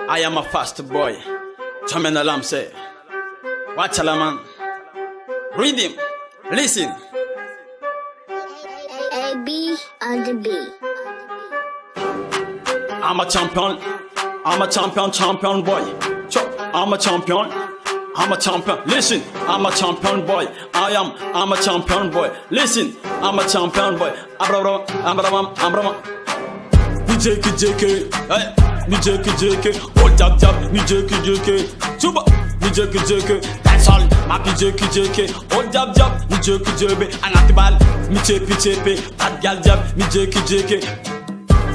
I am a fast boy. Chamena lamse. Watch a man. Read him. Listen. A-B on the B. I'm a champion. I'm a champion boy. I'm a champion. I'm a champion. Listen, I'm a champion boy. I'm a champion boy. Listen, I'm a champion boy. Abraham. Me JK. Hey, me JK. Oh jab. Me JK. Chuba. Me JK. That's all. My JK. Oh jab. Me JK. Anatibal. Me chepe. Bad gal jab. Me JK.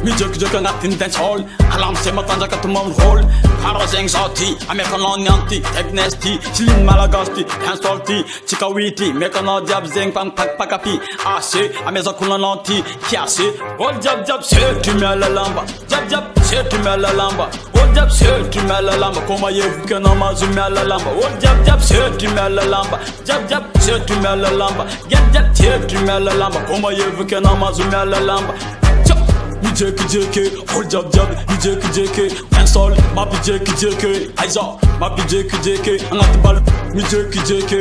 Me JK ngatin dance hall. Alam se matanja katumam roll. Haroseng sauti, American yanti, Tegnesti, Chilin Malagasti, Hansalti, Chikawiti, Mekano jab zeng pang pakapi, Ase, Amezakuna nanti, Kiase, all jab se tu me la lamba, jab se tu me la lamba, all jab se tu me la lamba, Koma yevu kenama zumya la lamba, all jab se tu me la lamba, jab se tu me la lamba, get se tu me la lamba, Koma yevu kenama zumya la lamba. Me JK, hold jab, me JK, and soul, my JK, I saw, my JK, I'm not the ball, me JK,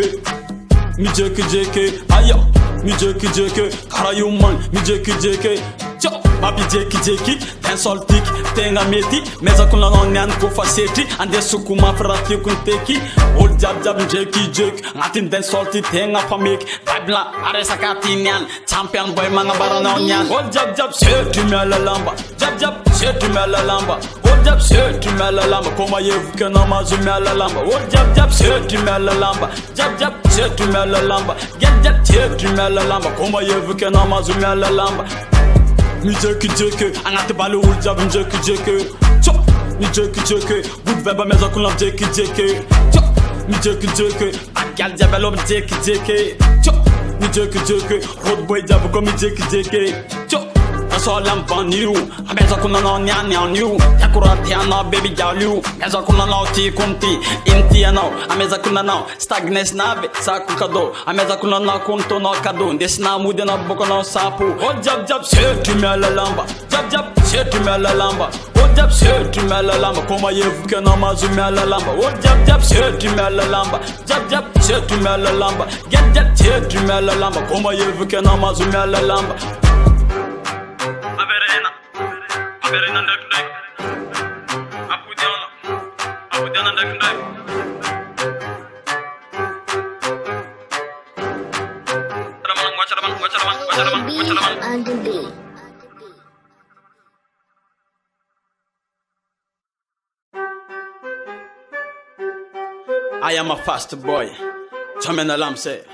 ayo, me JK, Karayuman, me JK, chop, my JK, and soul tick, tenga meti, mezakuna on yan kofa setry, and the sukuma frati kunteki, hold jab, JK, nothing then salty, tenga for make, Babla, Aresakatinian, champion boy, Mangabaranonian, hold jab, se tu me la lamba, jab, se tu me la lamba, hold jab, se tu me la lamba, Koma yevu kenama zumya la lamba, hold jab, se tu me la lamba, jab, se tu me la lamba, get se tu me la lamba, Koma yevu kenama zumya la lamba. Me JK, angate balu hold jab, JK, chop, me JK, good vibe mezakuna JK, chop, me JK, agal jabalo JK, chop, me JK, road boy jab ko me JK, chop. That's all I'm on you. I'm as a kuna on you. Yakuratiana baby jalu. As a kuna now tea kunti. Intiano. I'm as a kuna now. Stagnes nave. Sakukado. I'm as a kuna na kunto no kado. This na mudena bokono sapu. Oh jab se tu me la lamba. Jab se tu me la lamba. Oh jab se tu me la lamba. Koma yevu kenama zumya la lamba. Oh jab se tu me la lamba. Jab se tu me la lamba. Get se tu me la lamba. Koma yevu kenama zumya la lamba. Aberena ndek apudiana ndek On the B. I am a fast boy. Chamena lamse.